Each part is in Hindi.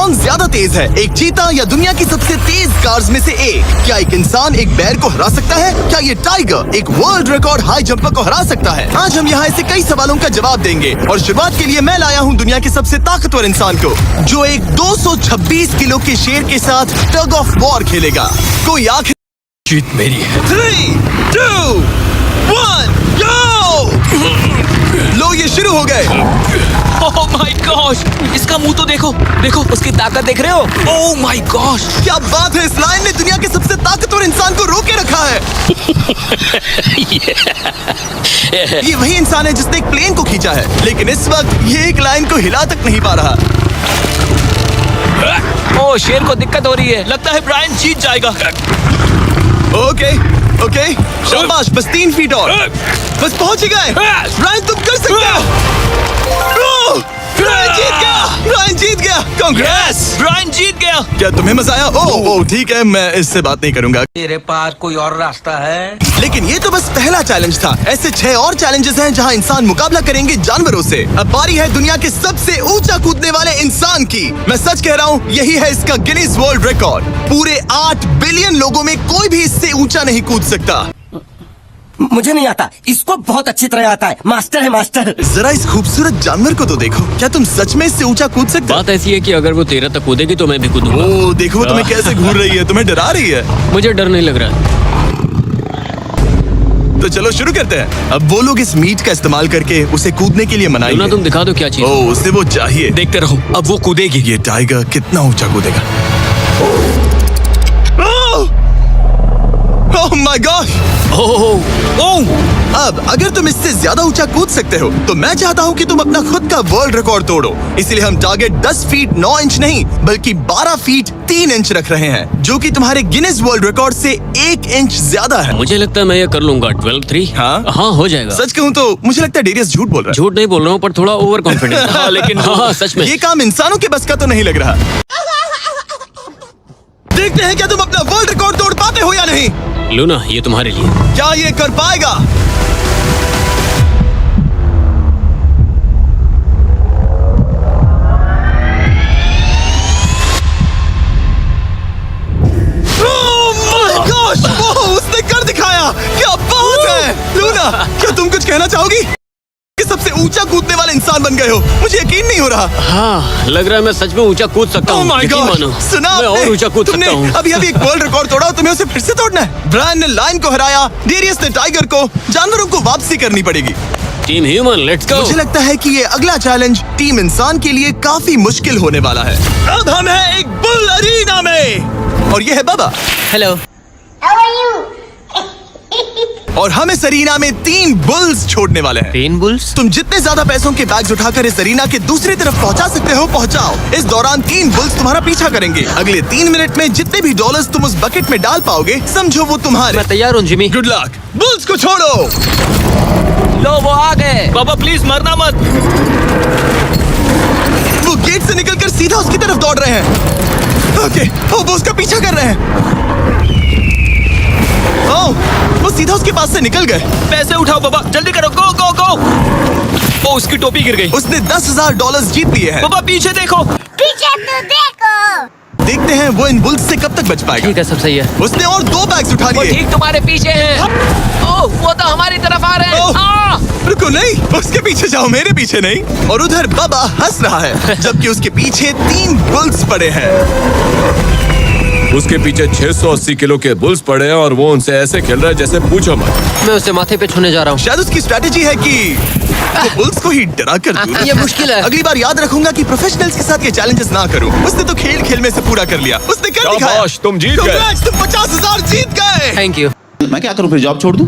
कौन ज्यादा तेज है, एक चीता या दुनिया की सबसे तेज कार्स में से एक? क्या एक इंसान एक बैर को हरा सकता है? क्या ये टाइगर एक वर्ल्ड रिकॉर्ड हाई जंपर को हरा सकता है? आज हम यहाँ ऐसे कई सवालों का जवाब देंगे और शुरुआत के लिए मैं लाया हूँ दुनिया के सबसे ताकतवर इंसान को, जो एक 226 किलो के शेर के साथ टग ऑफ वॉर खेलेगा। कोई आखिर जीत मेरी है। 3, 2, 1, go! लो ये शुरू हो गए। ओह माय गॉश, इसका मुंह तो देखो, देखो उसकी ताकत देख रहे हो? ओह माय गॉश, क्या बात है, इस लाइन ने दुनिया के सबसे ताकतवर इंसान को रोके रखा है। ये वही इंसान है जिसने एक प्लेन को खींचा है, लेकिन इस वक्त ये एक लाइन को हिला तक नहीं पा रहा। ओह शेर को दिक्कत हो रही है, लगता है ब्रायन जीत जाएगा। ओके, शाबाश, बस 3 फीट और, बस पहुंच ही गए। ब्रायन तुम कर सकते हो। ब्रायन जीत गया, ब्रायन जीत गया। कांग्रेस, ब्रायन जीत गया। क्या तुम्हें मजा आया? ओह ठीक है, मैं इससे बात नहीं करूंगा। तेरे पास कोई और रास्ता है? लेकिन ये तो बस पहला चैलेंज था। ऐसे 6 और चैलेंजेस हैं जहां इंसान मुकाबला करेंगे जानवरों से। अब बारी है दुनिया के सबसे ऊंचा कूदने वाले इंसान की। मैं सच कह रहा हूँ, यही है इसका गिनीज वर्ल्ड रिकॉर्ड। पूरे 8 बिलियन लोगों में कोई भी इससे ऊंचा नहीं कूद सकता। मुझे नहीं आता, इसको बहुत अच्छी तरह आता है। मास्टर है मास्टर। जरा इस खूबसूरत जानवर को तो देखो, क्या तुम सच में इससे ऊंचा कूद सकते हो? बात ऐसी है कि अगर वो 13 तक कूदेगी तो मैं भी कूदूंगा। ओह देखो, तुम्हें कैसे घूर रही है, तुम्हें डरा रही है। मुझे डर नहीं लग रहा। तो चलो शुरू करते हैं। अब वो लोग इस मीट का इस्तेमाल करके उसे कूदने के लिए मनाएंगे। तुम दिखा दो क्या चीज। ओह उसे वो चाहिए। देखते रहो, अब वो कूदेगी। ये टाइगर कितना ऊंचा कूदेगा। Oh my God. अब अगर तुम इससे ज्यादा ऊंचा कूद सकते हो तो मैं चाहता हूँ कि तुम अपना खुद का वर्ल्ड रिकॉर्ड तोड़ो। इसलिए हम टारगेट 10 फीट 9 इंच नहीं बल्कि 12 फीट 3 इंच रख रहे हैं, जो कि तुम्हारे गिनीज वर्ल्ड रिकॉर्ड से 1 इंच ज्यादा है। मुझे लगता है मैं ये कर लूंगा। 12-3। हाँ हो जाएगा। सच कहूँ तो मुझे लगता है डेरियस झूठ बोल रहा है। झूठ नहीं बोल रहा हूँ, पर थोड़ा ओवर कॉन्फिडेंस। हाँ लेकिन हाँ सच में ये काम इंसानों के बस का तो नहीं लग रहा। देखते हैं क्या तुम अपना वर्ल्ड रिकॉर्ड तोड़ पाते हो या नहीं। लूना, ये तुम्हारे लिए। क्या ये कर पाएगा? उसने कर दिखाया। क्या बात है लूना, क्या तुम कुछ कहना चाहोगी? कि सबसे ऊंचा कूदने वाले इंसान बन गए हो। मुझे यकीन नहीं हो रहा। हाँ लग रहा है मैं सच में ऊंचा कूद सकता हूँ। सुना मैं और ऊंचा कूद सकता हूँ। अभी एक वर्ल्ड रिकॉर्ड तोड़ा, तुम्हें उसे फिर से तोड़ना है। ब्रायन ने लाइन को हराया, डेरियस ने टाइगर को। जानवरों को वापसी करनी पड़ेगी। Team human, let's go. मुझे लगता है कि ये अगला चैलेंज टीम इंसान के लिए काफी मुश्किल होने वाला है। अब हम हैं एक बुल अरीना में और ये है बाबा। हेलो। और हम इस अरीना में 3 बुल्स छोड़ने वाले हैं। 3 बुल्स? तुम जितने ज्यादा पैसों के बैग्स उठाकर इस अरीना के दूसरी तरफ पहुंचा सकते हो पहुंचाओ। इस दौरान 3 बुल्स तुम्हारा पीछा करेंगे। अगले 3 मिनट में जितने भी डॉलर्स तुम उस बकेट में डाल पाओगे समझो वो तुम्हारे। मैं तैयार हूँ जिमी। Good luck. बुल्स को छोड़ो। लो वो आ गए। बाबा प्लीज मरना मत। वो गेट से निकलकर सीधा उसकी तरफ दौड़ रहे हैं। ओके, वो उसका पीछा कर रहे हैं। वो सीधा उसके पास से निकल गए। पैसे उठाओ बाबा, जल्दी करो, गो गो गो। ओ उसकी टोपी गिर गई। उसने 10,000 डॉलर्स जीत लिए हैं। बाबा पीछे देखो। पीछे तो देखो। देखते हैं वो इन बुल्स से कब तक बच पाएगा। ठीक है, सब सही है। उसने और 2 बैग्स उठा लिए। ठीक तुम्हारे पीछे हैं। ओह वो तो हमारी तरफ आ रहे हैं। रुको, नहीं उसके पीछे जाओ, मेरे पीछे नहीं। और उधर बाबा हंस रहा है जबकि उसके पीछे 3 बुल्स पड़े हैं। उसके पीछे 680 किलो के बुल्स पड़े हैं और वो उनसे ऐसे खेल रहा है जैसे पूछो मत। मैं उसे माथे पे छूने जा रहा हूँ। शायद उसकी स्ट्रेटेजी है कि वो बुल्स को ही डरा कर दूं। ये मुश्किल है। अगली बार याद रखूंगा कि प्रोफेशनल्स के साथ ये चैलेंजेस ना करूं। उसने तो खेल खेल में से पूरा कर लिया। उसने कर दिखाया। शाबाश, तुम जीत गए। Congrats, तुम 50,000 जीत गए। Thank you. मैं क्या करूं, फिर जॉब छोड़ दूं?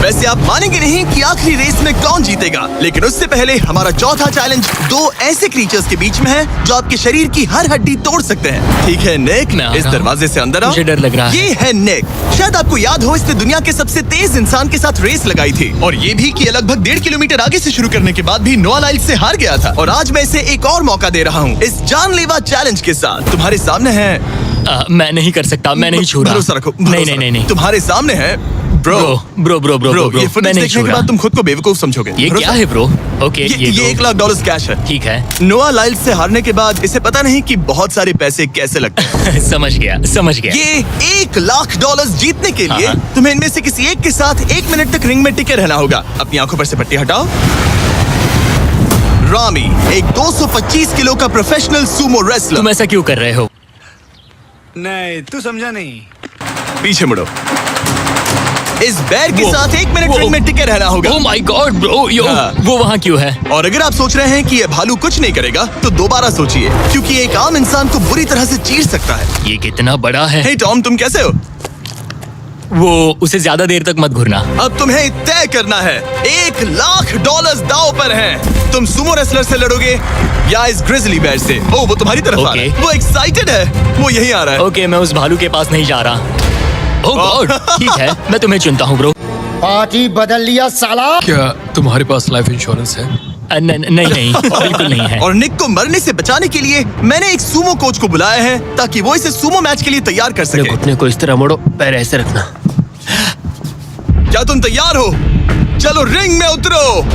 वैसे आप मानेंगे नहीं कि आखिरी रेस में कौन जीतेगा, लेकिन उससे पहले हमारा चौथा चैलेंज 2 ऐसे क्रीचर्स के बीच में है जो आपके शरीर की हर हड्डी तोड़ सकते हैं। ठीक है निक, इस दरवाजे से अंदर आओ। मुझे डर लग रहा है। ये है निक। शायद आपको याद हो, इसने दुनिया के सबसे तेज इंसान के साथ रेस लगाई थी और ये भी कि लगभग 1.5 किलोमीटर आगे से शुरू करने के बाद भी नोआ लाइल से हार गया था। और आज मैं इसे एक और मौका दे रहा हूँ इस जानलेवा चैलेंज के साथ। तुम्हारे सामने है मैं नहीं कर सकता, मैं नहीं छू रहा। भरोसा रखो। नहीं। तुम्हारे सामने है bro bro bro bro bro bro ये मैं फुटेज नहीं देखने छू के रहा। बाद तुम खुद को बेवकूफ समझोगे। ये भरोसा- क्या है ब्रो? ओके ये दो। $1 लाख कैश है। ठीक है। नोआ लाइल से हारने के बाद इसे पता नहीं कि बहुत सारे पैसे कैसे लगते हैं। समझ गया समझ गया। ये $1 लाख जीतने के लिए हाँ। तुम्हें इनमें से किसी एक के साथ 1 मिनट तक रिंग में टिके रहना होगा। अपनी आंखों पर से पट्टी हटाओ। रामी एक 225 किलो का प्रोफेशनल सूमो रेसलर। तुम ऐसा क्यों कर रहे हो? नहीं तू समझा नहीं। पीछे मुड़ो। इस बैर के वो- साथ 1 मिनट वो- रिंग में टिके रहना होगा। ओह माय गॉड ब्रो यो हाँ। वो वहाँ क्यों है? और अगर आप सोच रहे हैं कि ये भालू कुछ नहीं करेगा तो दोबारा सोचिए, क्योंकि एक आम इंसान को बुरी तरह से चीर सकता है। ये कितना बड़ा है। हे टॉम, तुम कैसे हो? वो उसे ज्यादा देर तक मत घूरना। अब तुम्हें तय करना है। $1 लाख दांव पर हैं। तुम सुमो रेसलर से लड़ोगे या इस ग्रिजली बेयर से? ओ, वो तुम्हारी तरफ आ रहा है। Okay. वो एक्साइटेड है। वो यही आ रहा है। ओके मैं उस भालू के पास नहीं जा रहा। ओह गॉड ठीक है मैं तुम्हें चुनता हूँ ब्रो। पार्टी बदल लिया साला। क्या तुम्हारे पास लाइफ इंश्योरेंस है? नहीं बिल्कुल नहीं है। और निक को मरने से बचाने के लिए मैंने एक सूमो कोच को बुलाया है ताकि वो इसे सूमो मैच के लिए तैयार कर अपने सके। घुटने को इस तरह मोड़ो, पैर ऐसे रखना। क्या तुम तैयार हो? चलो रिंग में उतरो।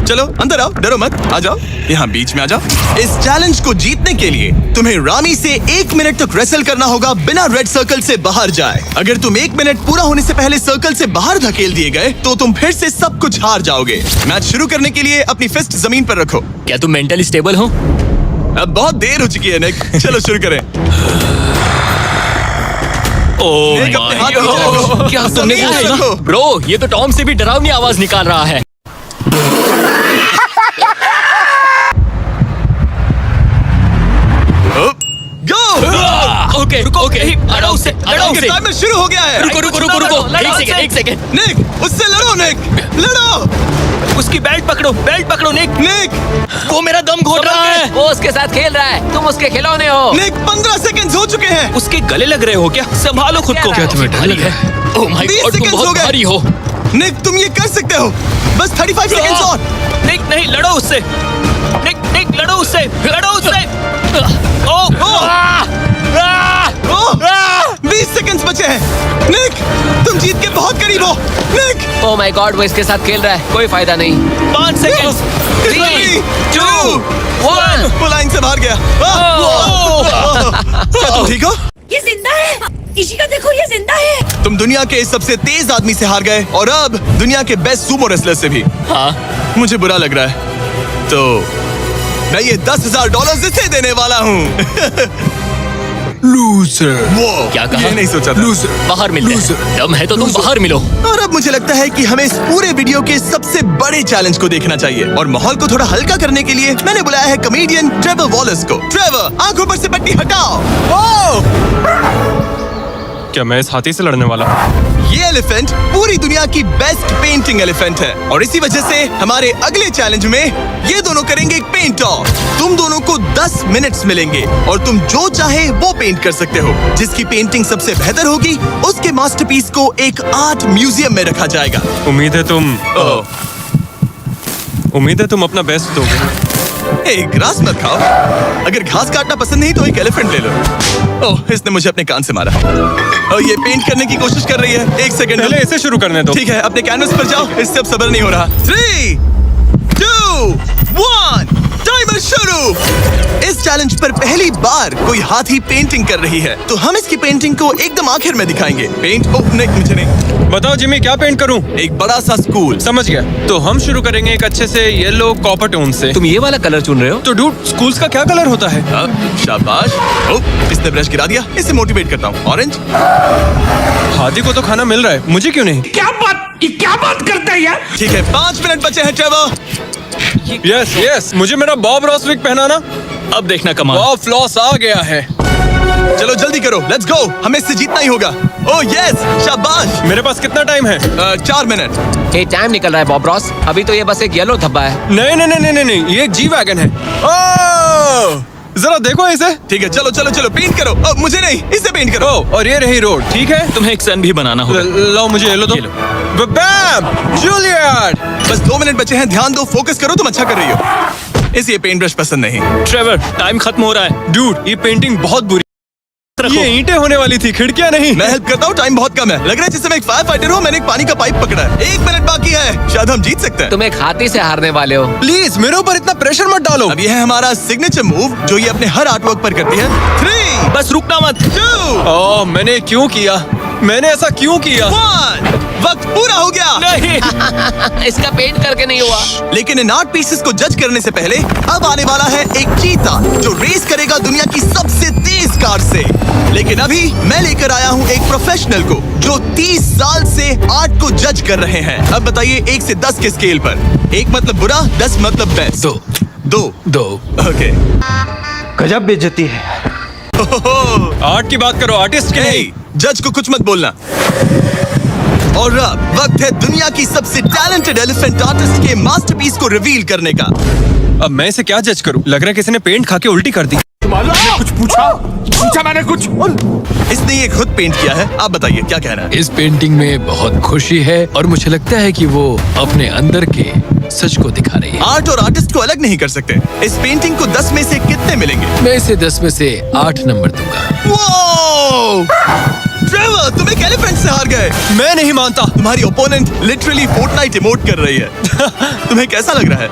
चलो अंदर आओ, डरो मत, आ जाओ यहाँ बीच में आ जाओ। इस चैलेंज को जीतने के लिए तुम्हें रामी से 1 मिनट तक रेसल करना होगा बिना रेड सर्कल से बाहर जाए। अगर तुम 1 मिनट पूरा होने से पहले सर्कल से बाहर धकेल दिए गए तो तुम फिर से सब कुछ हार जाओगे। मैच शुरू करने के लिए अपनी फिस्ट जमीन पर रखो। क्या तुम मेंटली स्टेबल हो? अब बहुत देर हो चुकी है निक, चलो शुरू करें। ओह निक, अपने हाथ नीचे रखो। क्या तुमने जमीन वो पर रखो। ब्रो ये तो टॉम से भी डरावनी आवाज निकाल रहा है। गो! ओके ओके लड़ो उससे लड़ो उससे। टाइमर शुरू हो गया है। रुको रुको रुको रुको एक सेकंड। निक, उससे लड़ो निक, लड़ो। उसकी बेल्ट पकड़ो निक। निक, वो मेरा दम घोट रहा है। वो उसके साथ खेल रहा है, तुम उसके खिलौने हो। निक 15 सेकंड्स हो चुके हैं। उसके गले लग रहे हो क्या? संभालो खुद को। क्या तुम्हें डर लग रहा है? ओह माय 20 गॉड तुम सेकंड्स हो बहुत गए। भारी हो। निक तुम ये कर सकते हो। बस 35 सेकंड्स और। निक नहीं लड़ो उससे। निक लड़ो उससे। ओह ओह, 20 सेकंड्स बचे हैं। निक तुम जीत के बहुत करीब हो। निक ओ माय गॉड वो इसके साथ खेल रहा है, कोई फायदा नहीं। 5 सेकंड। 3, 2, 1। वो लाइन से बाहर गया। क्या तुम ठीक हो? ये जिंदा है। इशिका देखो, ये जिंदा है। तुम दुनिया के सबसे तेज आदमी से हार गए और अब दुनिया के बेस्ट सूमो रेसलर से भी। हाँ मुझे बुरा लग रहा है तो मैं ये $10,000 इसे देने वाला हूँ। लूजर। वो क्या कहा? ये नहीं सोचा था। लूजर। बाहर मिलते हैं। दम है तो तुम बाहर मिलो। और अब मुझे लगता है कि हमें इस पूरे वीडियो के सबसे बड़े चैलेंज को देखना चाहिए और माहौल को थोड़ा हल्का करने के लिए मैंने बुलाया है कॉमेडियन ट्रेवर वॉलेस को। ट्रेवर आंखों पर से पट्टी हटाओ। क्या मैं इस हाथी से लड़ने वाला हूँ? ये एलिफेंट पूरी दुनिया की बेस्ट पेंटिंग एलिफेंट है और इसी वजह से हमारे अगले चैलेंज में ये दोनों करेंगे एक पेंट ऑफ। तुम दोनों को 10 मिनट्स मिलेंगे और तुम जो चाहे वो पेंट कर सकते हो। जिसकी पेंटिंग सबसे बेहतर होगी उसके मास्टरपीस को एक आर्ट म्यूजियम में रखा जाएगा। उम्मीद है तुम अपना बेस्ट दोगे। ग्रास मत खाओ। अगर घास काटना पसंद नहीं तो एक एलिफेंट ले लो। ओह, इसने मुझे अपने कान से मारा। और ये पेंट करने की कोशिश कर रही है। 1 सेकंड पहले इसे शुरू करने दो। ठीक है, अपने कैनवस पर जाओ। इससे अब सब्र नहीं हो रहा। 3, 2, 1 टाइमर शुरू। इस चैलेंज पर पहली बार कोई हाथी पेंटिंग कर रही है तो हम इसकी पेंटिंग को एकदम आखिर में दिखाएंगे। पेंट ओह नहीं, मुझे नहीं। बताओ जिमी क्या पेंट करूं? एक बड़ा सा स्कूल। समझ गया। तो हम शुरू करेंगे एक अच्छे से येलो कॉपर टोन से। तुम ये वाला कलर चुन रहे हो? तो डूड स्कूल्स का क्या कलर होता है? शाबाश। ओह, इसने ब्रश गिरा दिया। इसे मोटिवेट करता हूँ। ऑरेंज। हाथी को तो खाना मिल रहा है, मुझे क्यों नहीं? क्या बात करता है यार? ठीक है, 5 मिनट बचे हैं ट्रेवर। यस मुझे मेरा बॉब रॉसविक पहनाना। अब देखना कमाल। बॉब फ्लॉस आ गया है। चलो जल्दी करो, लेट्स गो। हमें इससे जीतना ही होगा। ओह यस, शाबाश। मेरे पास कितना टाइम है? 4 मिनट। ये टाइम निकल रहा है बॉब रॉस, अभी तो ये बस एक येलो धब्बा है। नहीं, ये एक जी वैगन है। ओह जरा देखो इसे। ठीक है, चलो चलो चलो पेंट करो। मुझे नहीं, इसे पेंट करो। और ये रही रोड। ठीक है, तुम्हें एक सन भी बनाना होगा। लाओ मुझे येलो दो। ये लो। बैम जूलियट। बस 2 मिनट बचे हैं, ध्यान दो, फोकस करो। तुम अच्छा कर रही हो। इसे ये पेंट ब्रश पसंद नहीं। ट्रेवर टाइम खत्म हो रहा है। डूड ये पेंटिंग बहुत बुरी रखो। ये ईंटें होने वाली थी, खिड़कियाँ नहीं। मैं हेल्प करता हूँ, टाइम बहुत कम है। लग रहा है जैसे मैं एक फायर फाइटर हूँ, मैंने एक पानी का पाइप पकड़ा है। 1 मिनट बाकी है, शायद हम जीत सकते हैं। तुम एक हाथी से हारने वाले हो। प्लीज मेरे ऊपर इतना प्रेशर मत डालो। अब ये है हमारा सिग्नेचर मूव जो ये अपने हर आर्टवर्क पर करती है। 3, बस रुकना मत। 2, ओह, मैंने क्यों किया? मैंने ऐसा क्यों किया? 1, वक्त पूरा हो गया। नहीं। इसका पेंट करके नहीं हुआ। लेकिन इन आर्ट पीसेस को जज करने से पहले अब आने वाला है एक चीता जो रेस करेगा दुनिया की सबसे तेज कार से। लेकिन अभी मैं लेकर आया हूँ एक प्रोफेशनल को जो 30 साल से आर्ट को जज कर रहे हैं। अब बताइए 1 से 10 के स्केल पर। 1 मतलब बुरा, 10 मतलब बेस्ट। 2 ओके। गजब बेइज्जती है। आर्ट की बात करो, आर्टिस्ट की नहीं। जज को कुछ मत बोलना। और अब वक्त है दुनिया की सबसे टैलेंटेड एलिफेंट आर्टिस्ट के मास्टरपीस को रिवील करने का। अब मैं इसे क्या जज करूं? लग रहा है किसी ने पेंट खा के उल्टी कर दी। पूछा मैंने कुछ। इसने ये खुद पेंट किया है। आप बताइए क्या कहना है? इस पेंटिंग में बहुत खुशी है और मुझे लगता है कि वो अपने अंदर के सच को दिखा रही है। आर्ट और आर्टिस्ट को अलग नहीं कर सकते। इस पेंटिंग को 10 में से कितने मिलेंगे? मैं इसे 10 में से 8 नंबर दूंगा। वो ट्रेवर, तुम एक एलिफेंट से हार गए। मैं नहीं मानता। तुम्हारी ओपोनेंट लिटरली फोर्टनाइट इमोट कर रही है। तुम्हें कैसा लग रहा है?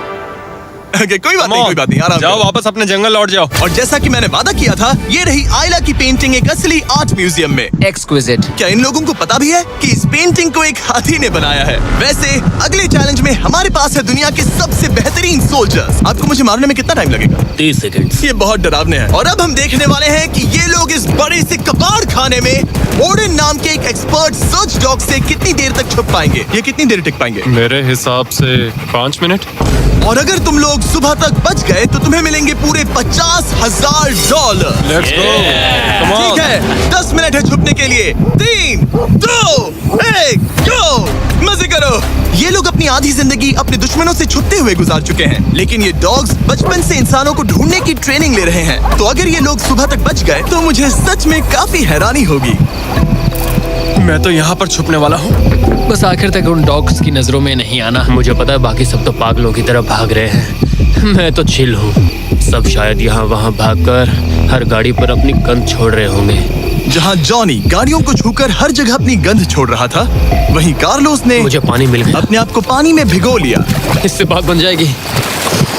Okay, कोई बात नहीं, आराम जाओ करो। वापस अपने जंगल लौट जाओ। और जैसा कि मैंने वादा किया था, ये रही आयला की पेंटिंग एक असली आर्ट म्यूजियम में। एक्सक्विजिट। क्या इन लोगों को पता भी है कि इस पेंटिंग को एक हाथी ने बनाया है? वैसे अगले चैलेंज में हमारे पास है दुनिया के सबसे बेहतरीन सोल्जर्स। आपको मुझे मारने में कितना टाइम लगेगा? 30 सेकंड। ये बहुत डरावने है। और अब हम देखने वाले हैं कि ये लोग इस बड़े से कबाड़ खाने में ओडिन नाम के एक एक्सपर्ट सर्च डॉग से कितनी देर तक छुप पाएंगे। ये कितनी देर टिक पाएंगे? मेरे हिसाब से 5 मिनट। और अगर तुम लोग सुबह तक बच गए तो तुम्हें मिलेंगे पूरे $50,000। Let's go. Come on. ठीक है, 10 मिनट है छुपने के लिए। 3, 2, 1, गो। मजे करो। ये लोग अपनी आधी जिंदगी अपने दुश्मनों से छुपते हुए गुजार चुके हैं, लेकिन ये डॉग्स बचपन से इंसानों को ढूंढने की ट्रेनिंग ले रहे हैं। तो अगर ये लोग सुबह तक बच गए तो मुझे सच में काफी हैरानी होगी। मैं तो यहाँ पर छुपने वाला हूँ। बस आखिर तक उन डॉग्स की नजरों में नहीं आना। मुझे पता है बाकी सब तो पागलों की तरह भाग रहे हैं, मैं तो चिल हूँ। सब शायद यहाँ वहाँ भागकर हर गाड़ी पर अपनी गंध छोड़ रहे होंगे। जहाँ जॉनी गाड़ियों को छूकर हर जगह अपनी गंध छोड़ रहा था, वहीं कार्लोस ने मुझे पानी मिल गया। अपने आप को पानी में भिगो लिया। इससे बात बन जाएगी।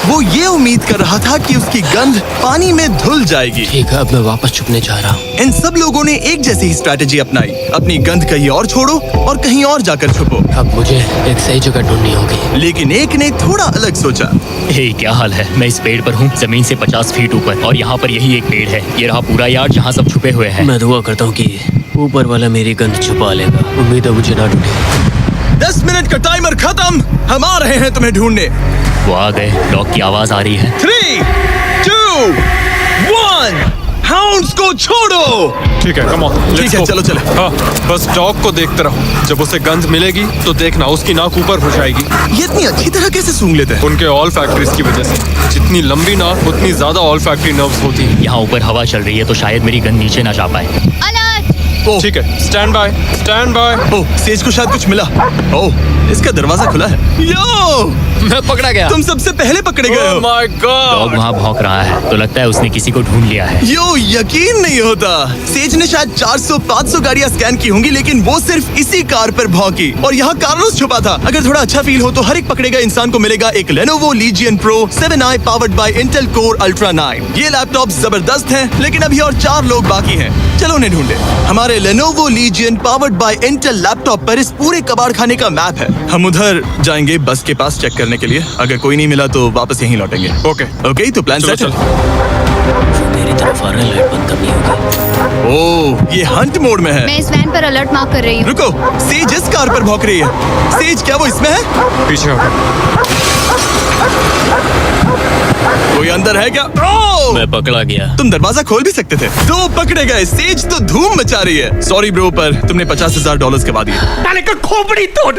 वो ये उम्मीद कर रहा था कि उसकी गंध पानी में धुल जाएगी। ठीक है, अब मैं वापस छुपने जा रहा हूँ। इन सब लोगों ने एक जैसी ही स्ट्रैटेजी अपनाई। अपनी गंध कहीं और छोड़ो और कहीं और जाकर छुपो। अब मुझे एक सही जगह ढूंढनी होगी। लेकिन एक ने थोड़ा अलग सोचा। हे, क्या हाल है? मैं इस पेड़ पर हूँ, जमीन से 50 फीट ऊपर, और यहाँ पर यही एक पेड़ है। ये रहा पूरा यार्ड जहाँ सब छुपे हुए हैं। मैं दुआ करता हूँ कि ऊपर वाला मेरी गंध छुपा लेगा। उम्मीद है मुझे ना ढूंढे। 10 मिनट का टाइमर खत्म। हम आ रहे हैं तुम्हें ढूंढने। वो आ गए। डॉग की आवाज आ रही है। 3, 2, 1, हाउंड्स को छोड़ो। ठीक है, कम ऑन। ठीक है, चलो चले। हाँ, बस डॉग को देखते रहो। जब उसे गंध मिलेगी तो देखना उसकी नाक ऊपर हो जाएगी। ये इतनी अच्छी तरह कैसे सूंघ लेते हैं? उनके ऑल फैक्ट्रीज की वजह से। जितनी लंबी नाक उतनी ज्यादा ऑल फैक्ट्री नर्व्स होती हैं। यहाँ ऊपर हवा चल रही है तो शायद मेरी गंध नीचे ना जा पाए। ओह, ठीक है, stand by, stand by. Oh, says को शायद कुछ मिला। ओह, इसका दरवाजा खुला है। यो, मैं पकड़ा गया। तुम सबसे पहले पकड़े गए ओह हो। My dog God. वहाँ भौंक रहा है तो लगता है उसने किसी को ढूंढ लिया है। यो, यकीन नहीं होता। सेज ने शायद 400-500 गाड़ियां स्कैन की होंगी, लेकिन वो सिर्फ इसी कार पर भौंकी। और यहाँ कार्लोस छुपा था। अगर थोड़ा अच्छा फील हो तो हर एक पकड़े गए इंसान को मिलेगा एक Lenovo Legion Pro 7i powered by Intel Core Ultra 9। ये लैपटॉप जबरदस्त है, लेकिन अभी और 4 लोग बाकी हैं। चलो उन्हें ढूंढे। हमारे Lenovo Legion powered by Intel laptop पर इस पूरे कबाड़ खाने का मैप है। हम उधर जाएंगे बस के पास चेक करने के लिए। अगर कोई नहीं मिला तो वापस यहीं लौटेंगे। ओके, ओके, तो प्लान चलो सेट है। वो मेरी तरफ आ रहा है, लाइट बंद करनी होगी। ओह, ये हंट मोड में है। मैं इस वैन पर अलर्ट मार्क कर रही हूँ। रुको, सेज इस कार पर भौंक रही है। सेज, क्या वो इसमें है? पीछे हटो। कोई अंदर है क्या? ओह, मैं पकड़ा गया। तुम दरवाजा खोल भी सकते थे। 2 पकड़े गए। सेज तो धूम मचा रही है। सॉरी ब्रो, पर तुमने $50,000 कमा दिए। साले का खोपड़ी तोड़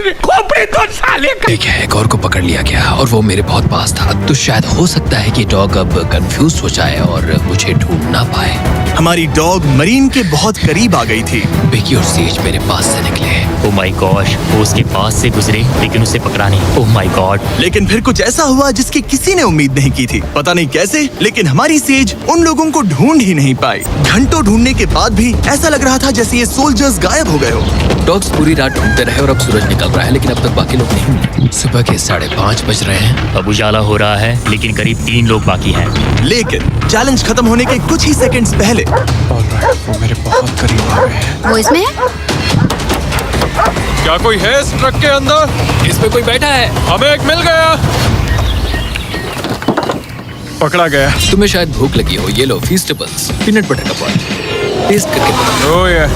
साले का। एक हैकर को पकड़ लिया गया और वो मेरे बहुत पास था। तो शायद हो सकता है कि डॉग अब कंफ्यूज हो जाए और मुझे ढूंढ ना पाए। हमारी डॉग मरीन के बहुत करीब आ गई थी। बेकी और सेज मेरे पास से निकले। ओह माय गॉश, वो उसके पास से गुजरे लेकिन उसे पकड़ा नहीं। Oh my God. लेकिन फिर कुछ ऐसा हुआ जिसकी किसी ने उम्मीद नहीं की थी। पता नहीं कैसे, लेकिन हमारी हमारी सेज उन लोगों को ढूंढ ही नहीं पाई। घंटों ढूंढने के बाद भी ऐसा लग रहा था जैसे ये सोल्जर्स गायब हो गए हो। डॉग्स पूरी रात ढूंढते रहे और अब सूरज निकल रहा है, लेकिन अब तक बाकी लोग नहीं मिले। सुबह के 5:30 बज रहे हैं। अब उजाला हो रहा है, लेकिन करीब 3 लोग बाकी हैं। लेकिन चैलेंज खत्म होने के कुछ ही सेकंड्स पहले वो मेरे बहुत करीब आ गए हैं। वो इसमें है? क्या कोई है इस ट्रक के अंदर? इस पे कोई बैठा है। हमें एक मिल गया। पकड़ा गया। तुम्हें शायद भूख लगी हो। ये लो फीस्टेबल्स, पीनट बटर का पॉट, टेस्ट करके बताओ। ओह ये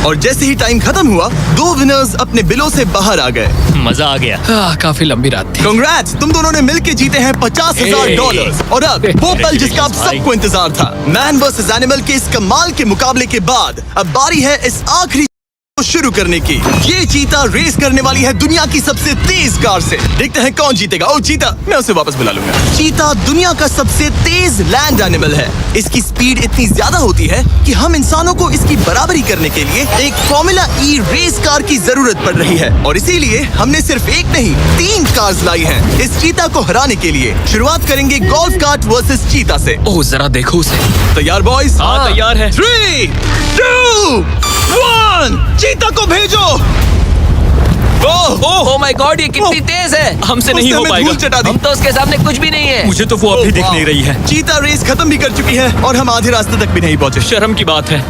और जैसे ही टाइम खत्म हुआ, 2 विनर्स अपने बिलों से बाहर आ गए। मजा आ गया। काफी लंबी रात थी। कांग्रेट्स, तुम दोनों ने मिलके जीते हैं $50,000। और अब वो पल जिसका आप सबको इंतजार था, मैन वर्सेस एनिमल के इस कमाल के मुकाबले के बाद अब बारी है इस आखिरी को शुरू करने की। ये चीता रेस करने वाली है दुनिया की सबसे तेज कार से। देखते हैं कौन जीतेगा। ओ चीता, मैं उसे वापस बुला लूंगा। चीता दुनिया का सबसे तेज लैंड एनिमल है। इसकी स्पीड इतनी ज्यादा होती है कि हम इंसानों को इसकी बराबरी करने के लिए एक फॉर्मूला ई रेस कार की जरूरत पड़ रही है। और इसीलिए हमने सिर्फ एक नहीं 3 कार्स लाई हैं इस चीता को हराने के लिए। शुरुआत करेंगे गोल्फ कार्ट वर्सेस चीता से। ओह जरा देखो उसे। तैयार बॉयज? हाँ, तैयार है। 3, 2, 1, चीता को भेजो। ओह माय गॉड, ये कितनी तेज है। हमसे नहीं उसने हो हमें पाएगा। धूल चटा दी। हम तो उसके सामने कुछ भी नहीं है। मुझे तो वो अभी दिख नहीं रही है। चीता रेस खत्म भी कर चुकी है और हम आधे रास्ते तक भी नहीं पहुंचे। शर्म की बात है।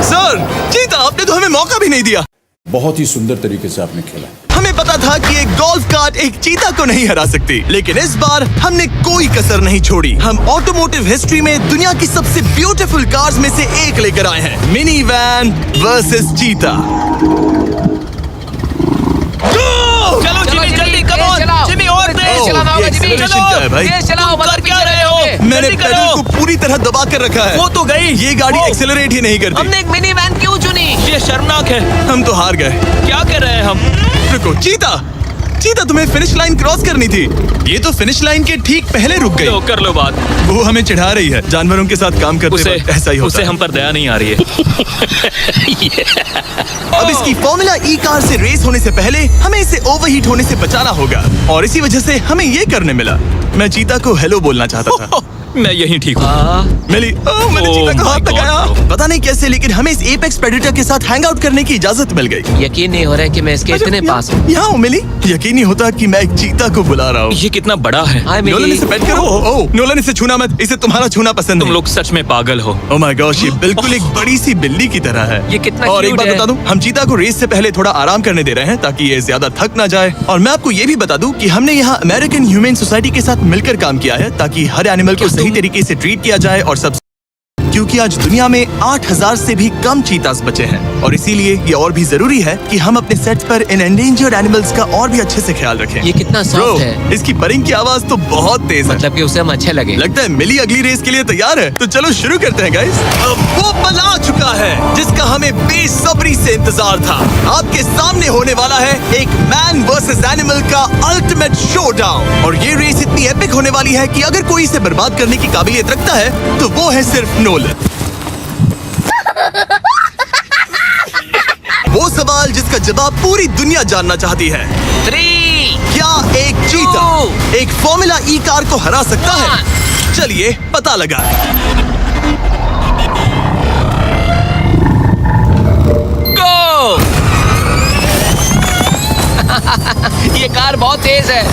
सर, चीता, आपने तो हमें मौका भी नहीं दिया। बहुत ही सुंदर तरीके से आपने खेला। हमें पता था कि एक गोल्फ कार्ट एक चीता को नहीं हरा सकती, लेकिन इस बार हमने कोई कसर नहीं छोड़ी। हम ऑटोमोटिव हिस्ट्री में दुनिया की सबसे ब्यूटीफुल कार्स में से एक लेकर आए हैं, मिनी वैन वर्सेस चीता। चलो जिमी, जल्दी कम ऑन जिमी, और तेज चलाना होगा जिमी। acceleration क्या है भाई? तेज चलाओ, कर क्या रहे हो? मैंने पेडल को पूरी तरह दबा कर रखा है। वो तो गई। ये गाड़ी एक्सेलरेट ही नहीं करती। हमने एक मिनी वैन क्यों चुनी? ये शर्मनाक है। हम तो हार गए। क्या कर रहे हैं हम? रुको, चीता, तुम्हें फिनिश लाइन क्रॉस करनी थी। ये तो फिनिश लाइन के ठीक पहले रुक गई। तो कर लो बात। वो हमें चिढ़ा रही है। जानवरों के साथ काम करते वक्त ऐसा ही होता उसे है। हम पर दया नहीं आ रही है। अब इसकी फॉर्मूला ई कार से रेस होने से पहले हमें इसे ओवरहीट होने से बचाना होगा, और इसी वजह से हमें ये करने मिला। मैं चीता को हेलो बोलना चाहता था। मैं यहीं ठीक हूँ। मैंने चीता को हाथ my God, लगाया। bro. पता नहीं कैसे, लेकिन हमें इस एपेक्स प्रेडेटर के साथ हैंग आउट करने की इजाजत मिल गई। यकीन नहीं हो रहा है कि मैं इसके इतने पास हूँ। यहाँ हूँ मिली। यकीन नहीं होता कि मैं एक चीता को बुला रहा हूँ। ये कितना बड़ा है। हाय नोलन, मिली। इसे पेट करो। ओह, नोलन, इसे छूना मत। इसे तुम्हारा छूना पसंद तुम नहीं। लोग सच में पागल हो। ओह माय गॉश, ये बिल्कुल एक बड़ी सी बिल्ली की तरह है। ये कितना और एक cute बात है। बता दूं, हम चीता को रेस से पहले थोड़ा आराम करने दे रहे हैं ताकि ये ज्यादा थक ना जाए। और मैं आपको ये भी बता दूं कि हमने यहाँ अमेरिकन ह्यूमन सोसाइटी के साथ मिलकर काम किया है ताकि हर एनिमल को सही तरीके से ट्रीट किया जाए। और सब क्योंकि आज दुनिया में 8,000 से भी कम चीतास बचे हैं, और इसीलिए ये और भी जरूरी है कि हम अपने सेट्स पर इन एंडेंजर्ड एनिमल्स का और भी अच्छे से ख्याल रखें। ये कितना Bro, सॉफ्ट है। इसकी परिंग की आवाज तो बहुत तेज है। मतलब कि उसे हम अच्छे लगे। लगता है मिली अगली रेस के लिए तैयार है, तो चलो शुरू करते हैं गाइस। अब वो पल आ चुका है जिसका हमें बेसब्री से इंतजार था। आपके सामने होने वाला है एक मैन वर्सेस एनिमल का अल्टीमेट शोडाउन, और ये रेस इतनी एपिक होने वाली है कि अगर कोई इसे बर्बाद करने की काबिलियत रखता है तो वो है सिर्फ नोलन। वो सवाल जिसका जवाब पूरी दुनिया जानना चाहती है। 3, क्या एक चीता एक फॉर्मूला ई कार को हरा सकता है? चलिए पता लगा। गो। ये कार बहुत तेज है।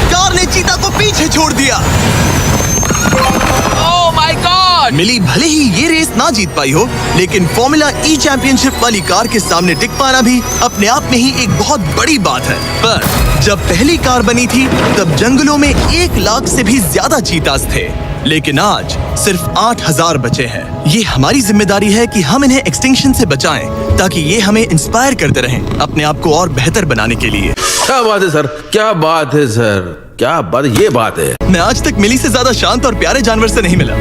कार ने चीता को पीछे छोड़ दिया। Oh my God. मिली भले ही ये रेस ना जीत पाई हो, लेकिन फॉर्मूला ई चैंपियनशिप वाली कार के सामने टिक पाना भी अपने आप में ही एक बहुत बड़ी बात है। पर जब पहली कार बनी थी तब जंगलों में 1 लाख से भी ज्यादा चीतास थे, लेकिन आज सिर्फ 8,000 बचे हैं। ये हमारी जिम्मेदारी है कि हम इन्हें एक्सटिंक्शन से बचाएं, ताकि ये हमें इंस्पायर करते रहें अपने आप को और बेहतर बनाने के लिए। क्या बात है सर, क्या बात है सर, क्या बात, ये बात है। मैं आज तक मिली से ज्यादा शांत और प्यारे जानवर से नहीं मिला।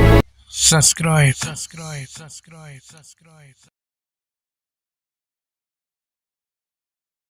सब्सक्राइब